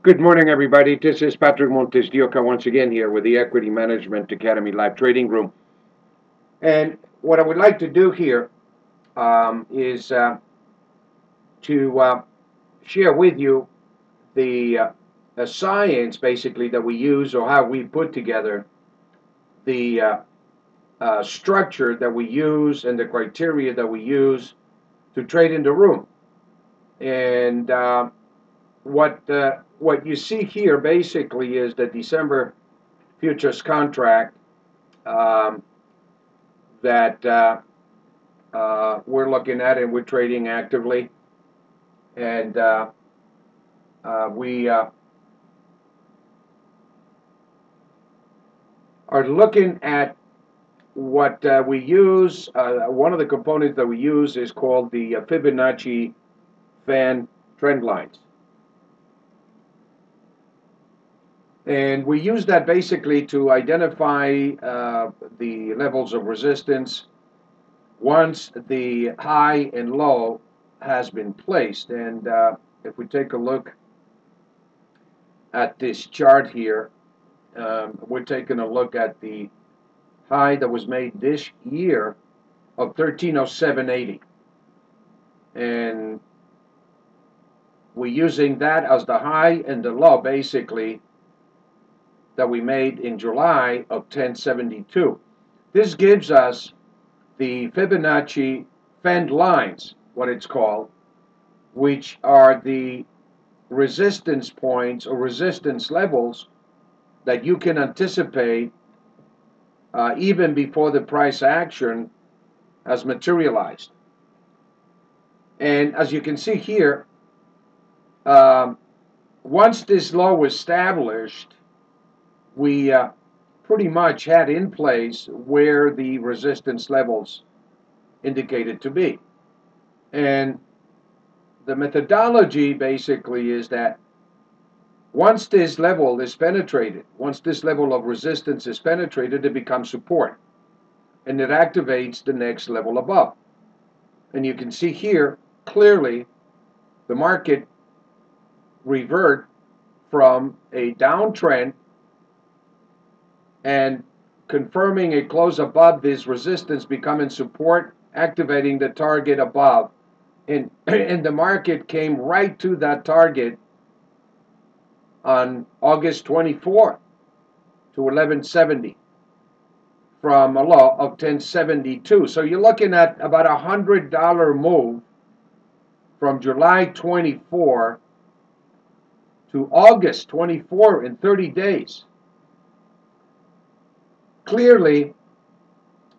Good morning, everybody. This is Patrick MontesDeOca once again here with the Equity Management Academy Live Trading Room. And what I would like to do here is to share with you the science, basically, that we use, or how we put together the structure that we use and the criteria that we use to trade in the room. And what you see here basically is the December futures contract that we're looking at and we're trading actively, and we are looking at what we use. One of the components that we use is called the Fibonacci fan trend lines. And we use that basically to identify the levels of resistance once the high and low has been placed. And if we take a look at this chart here, we're taking a look at the high that was made this year of 1307.80. And we're using that as the high and the low basically that we made in July of 1072. This gives us the Fibonacci fan lines, what it's called, which are the resistance points or resistance levels that you can anticipate even before the price action has materialized. And as you can see here, once this low was established, we pretty much had in place where the resistance levels indicated to be. And the methodology basically is that once this level is penetrated, once this level of resistance is penetrated, it becomes support. And it activates the next level above. And you can see here clearly the market revert from a downtrend and confirming a close above this resistance, becoming support, activating the target above. And the market came right to that target on August 24th to 1170 from a low of 1072. So you're looking at about $100 move from July 24 to August 24 in 30 days. Clearly,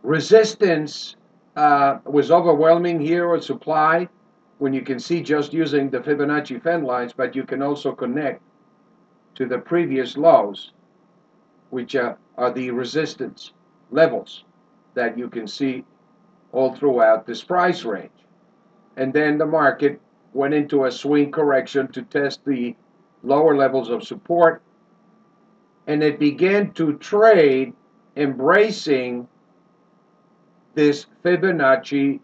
resistance was overwhelming here with supply, when you can see just using the Fibonacci fan lines, but you can also connect to the previous lows, which are the resistance levels that you can see all throughout this price range. And then the market went into a swing correction to test the lower levels of support, and it began to trade embracing this Fibonacci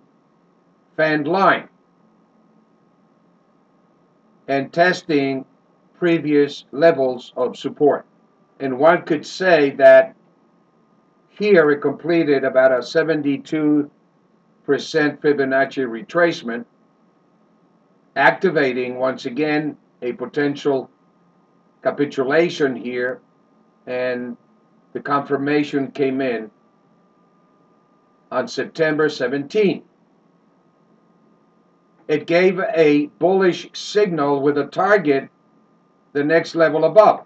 fan line and testing previous levels of support. And one could say that here it completed about a 72% Fibonacci retracement, activating once again a potential capitulation here, and the confirmation came in on September 17. It gave a bullish signal with a target the next level above.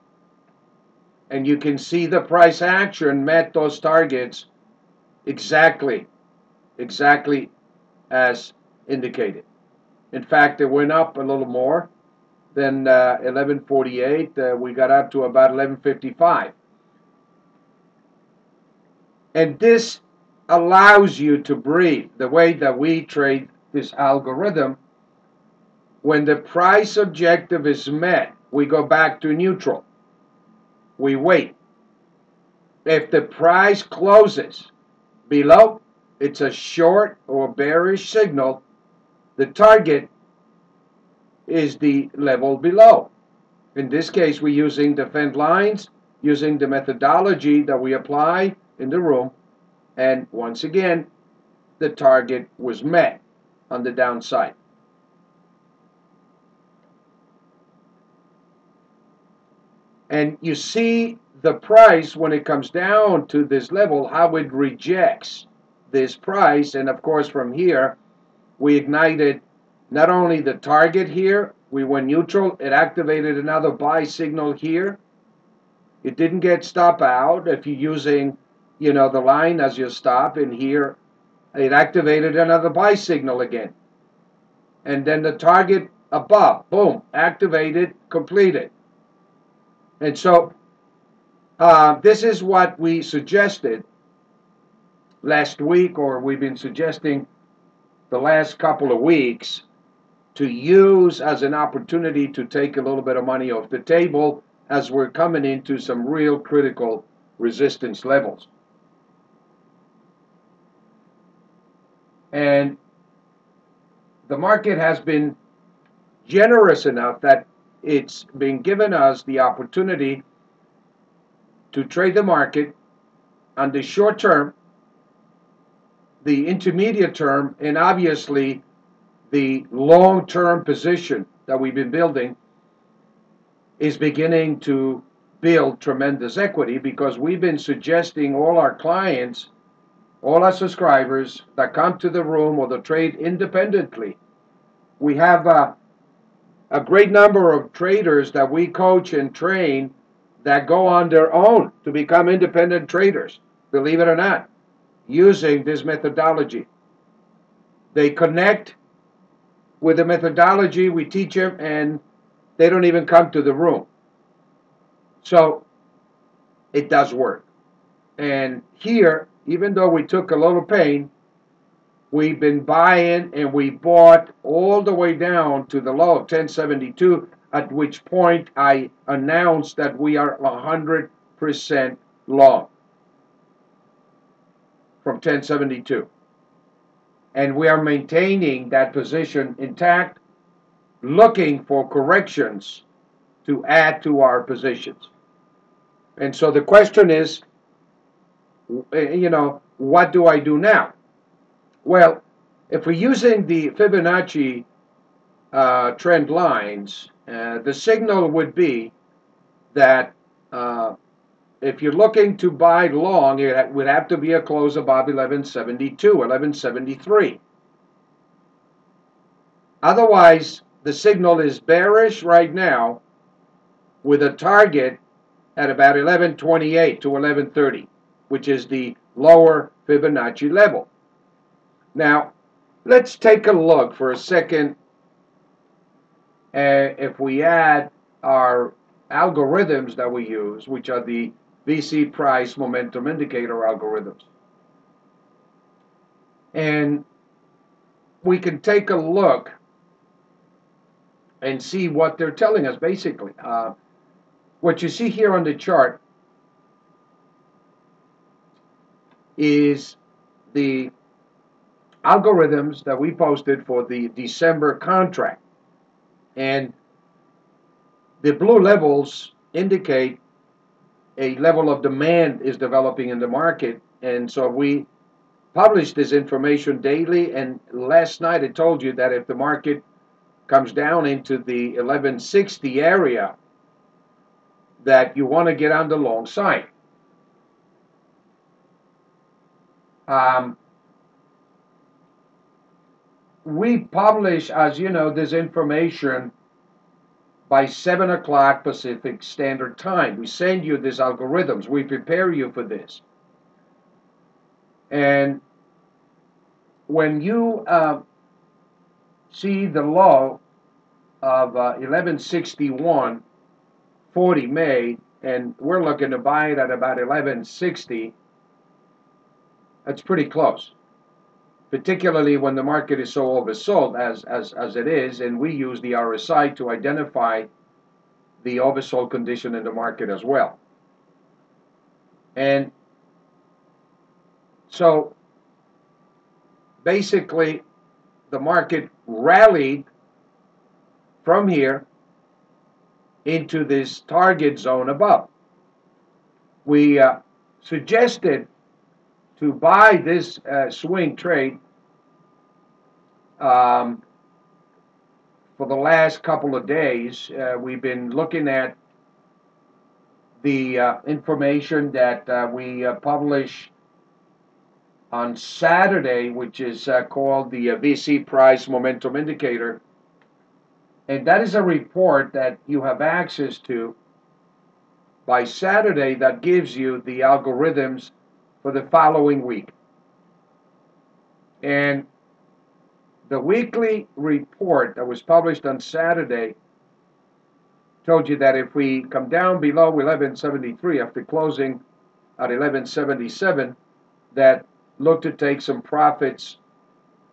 And you can see the price action met those targets exactly as indicated. In fact, it went up a little more than 1148. We got up to about 1155. And this allows you to breathe. The way that we trade this algorithm, when the price objective is met, we go back to neutral. We wait. If the price closes below, it's a short or bearish signal. The target is the level below. In this case, we're using defend lines, using the methodology that we apply in the room, and once again, the target was met on the downside. And you see the price when it comes down to this level, how it rejects this price. And of course, from here, we ignited not only the target here, we went neutral, it activated another buy signal here. It didn't get stop out. If you're using, the line as your stop, and here it activated another buy signal again. And then the target above, boom, activated, completed. And so this is what we suggested last week, or we've been suggesting the last couple of weeks, to use as an opportunity to take a little bit of money off the table as we're coming into some real critical resistance levels. And the market has been generous enough that it's been given us the opportunity to trade the market on the short term, the intermediate term, and obviously the long-term position that we've been building is beginning to build tremendous equity, because we've been suggesting all our clients, all our subscribers that come to the room or the trade independently. We have a great number of traders that we coach and train that go on their own to become independent traders, believe it or not, using this methodology. They connect with the methodology we teach them, and they don't even come to the room. So it does work. And here, even though we took a little pain, we've been buying, and we bought all the way down to the low of 1072, at which point I announced that we are 100% long from 1072. And we are maintaining that position intact, looking for corrections to add to our positions. And so the question is, what do I do now? Well, if we're using the Fibonacci trend lines, the signal would be that if you're looking to buy long, it would have to be a close above 1172, 1173. Otherwise, the signal is bearish right now, with a target at about 1128 to 1130, which is the lower Fibonacci level. Now, let's take a look for a second. If we add our algorithms that we use, which are the VC price momentum indicator algorithms, and we can take a look and see what they're telling us. Basically, what you see here on the chart is the algorithms that we posted for the December contract, and the blue levels indicate a level of demand is developing in the market. And so we publish this information daily, and last night I told you that if the market comes down into the 1160 area, that you want to get on the long side. We publish, as you know, this information by 7 o'clock Pacific Standard Time. We send you these algorithms. We prepare you for this. And when you see the low of 1161.40 made, and we're looking to buy it at about 1160, that's pretty close, particularly when the market is so oversold as it is, and we use the RSI to identify the oversold condition in the market as well. And so basically the market rallied from here into this target zone above. We suggested to buy this swing trade for the last couple of days. We've been looking at the information that we publish on Saturday, which is called the VC Price Momentum Indicator. And that is a report that you have access to by Saturday that gives you the algorithms for the following week. And the weekly report that was published on Saturday told you that if we come down below 1173 after closing at 1177, that look to take some profits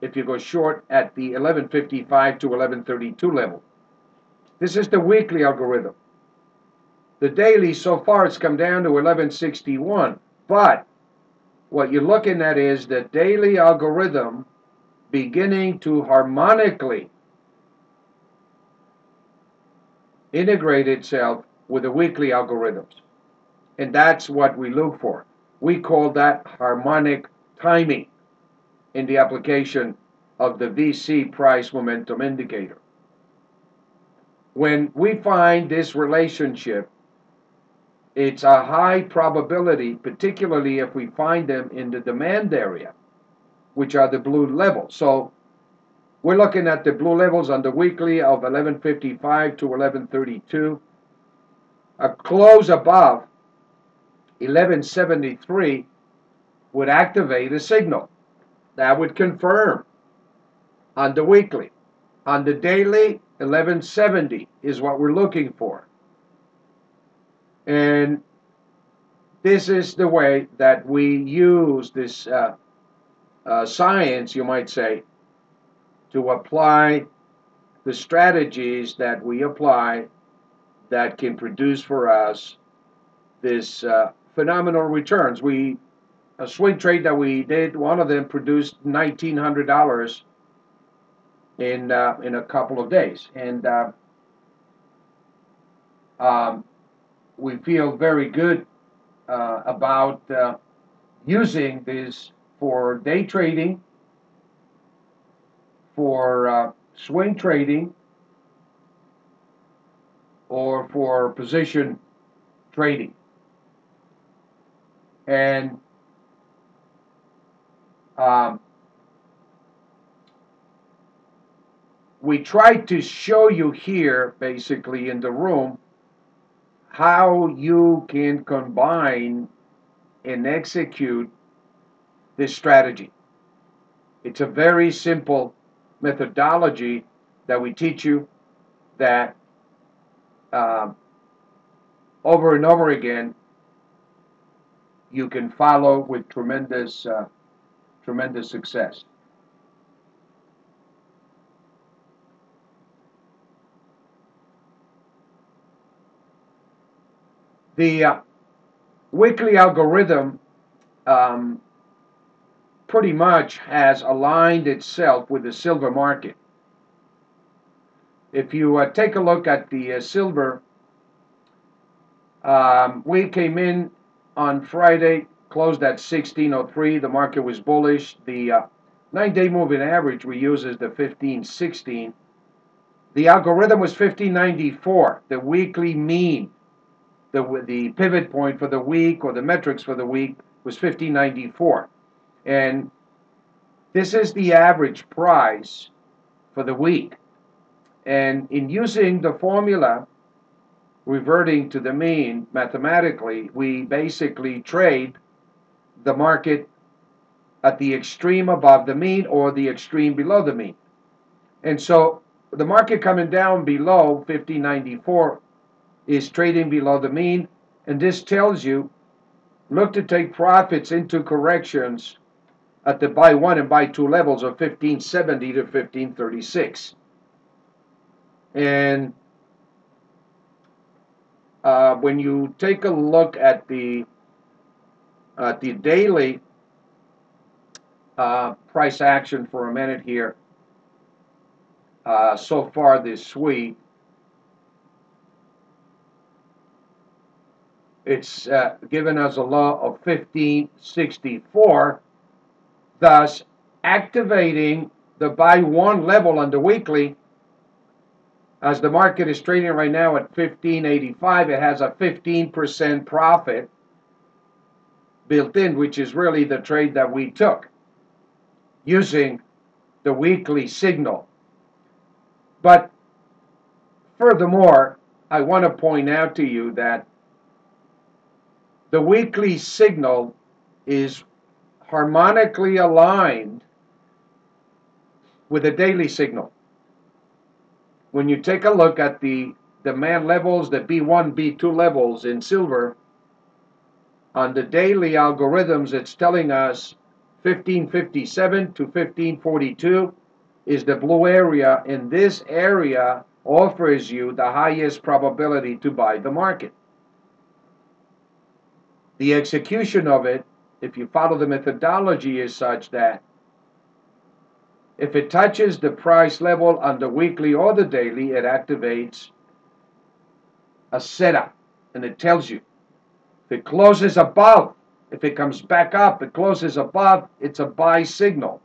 if you go short at the 1155 to 1132 level. This is the weekly algorithm. The daily, so far, it's come down to 1161. But what you're looking at is the daily algorithm beginning to harmonically integrate itself with the weekly algorithms. And that's what we look for. We call that harmonic timing in the application of the VC Price Momentum Indicator. When we find this relationship, it's a high probability, particularly if we find them in the demand area, which are the blue levels. So we're looking at the blue levels on the weekly of 1155 to 1132. A close above 1173 would activate a signal. That would confirm on the weekly. On the daily, 1170 is what we're looking for. And this is the way that we use this science, you might say, to apply the strategies that we apply that can produce for us this phenomenal returns. A swing trade that we did, one of them produced $1,900 in a couple of days, and we feel very good about using this for day trading, for swing trading, or for position trading. And we tried to show you here, basically in the room, how you can combine and execute this strategy. It's a very simple methodology that we teach you that over and over again you can follow with tremendous success. The weekly algorithm pretty much has aligned itself with the silver market. If you take a look at the silver, we came in on Friday, closed at 1603. The market was bullish. The 9-day moving average we use is the 1516. The algorithm was 1594. The weekly mean, the pivot point for the week, or the metrics for the week, was 1594. And this is the average price for the week. And in using the formula reverting to the mean mathematically, we basically trade the market at the extreme above the mean or the extreme below the mean. And so the market coming down below 1594 is trading below the mean, and this tells you look to take profits into corrections at the buy 1 and buy 2 levels of 1570 to 1536. And when you take a look at the daily price action for a minute here, so far this week, It's given us a law of 1564, thus activating the buy one level on the weekly. As the market is trading right now at 1585, it has a 15% profit built in, which is really the trade that we took using the weekly signal. But furthermore, I want to point out to you that the weekly signal is harmonically aligned with the daily signal. When you take a look at the demand levels, the B1, B2 levels in silver, on the daily algorithms, it's telling us 1557 to 1542 is the blue area, and this area offers you the highest probability to buy the market. The execution of it, if you follow the methodology, is such that if it touches the price level on the weekly or the daily, it activates a setup, and it tells you. If it closes above, if it comes back up, it closes above, it's a buy signal.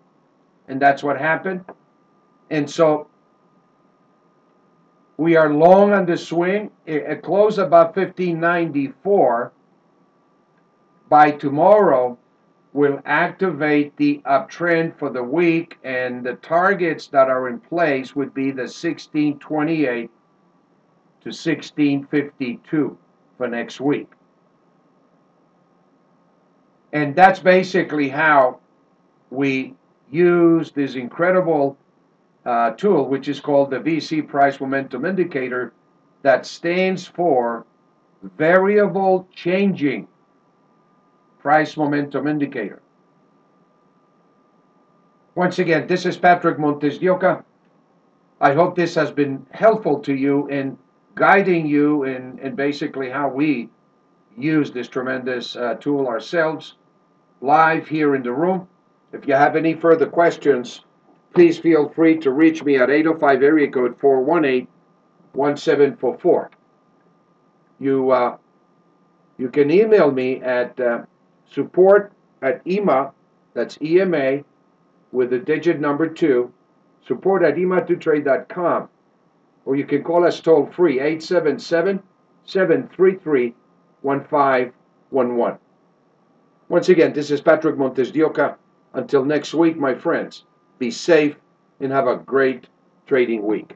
And that's what happened. And so we are long on the swing. It closed above 1594. By tomorrow, we'll activate the uptrend for the week, and the targets that are in place would be the 1628 to 1652 for next week. And that's basically how we use this incredible tool, which is called the VC Price Momentum Indicator, that stands for Variable Changing Price Momentum Indicator. Once again, this is Patrick MontesDeOca. I hope this has been helpful to you in guiding you in basically how we use this tremendous tool ourselves live here in the room. If you have any further questions, please feel free to reach me at 805 area code 418-1744. You can email me at support@EMA, that's EMA, with the digit number 2, support@ema2trade.com. Or you can call us toll free, 877-733-1511. Once again, this is Patrick MontesDeOca. Until next week, my friends, be safe and have a great trading week.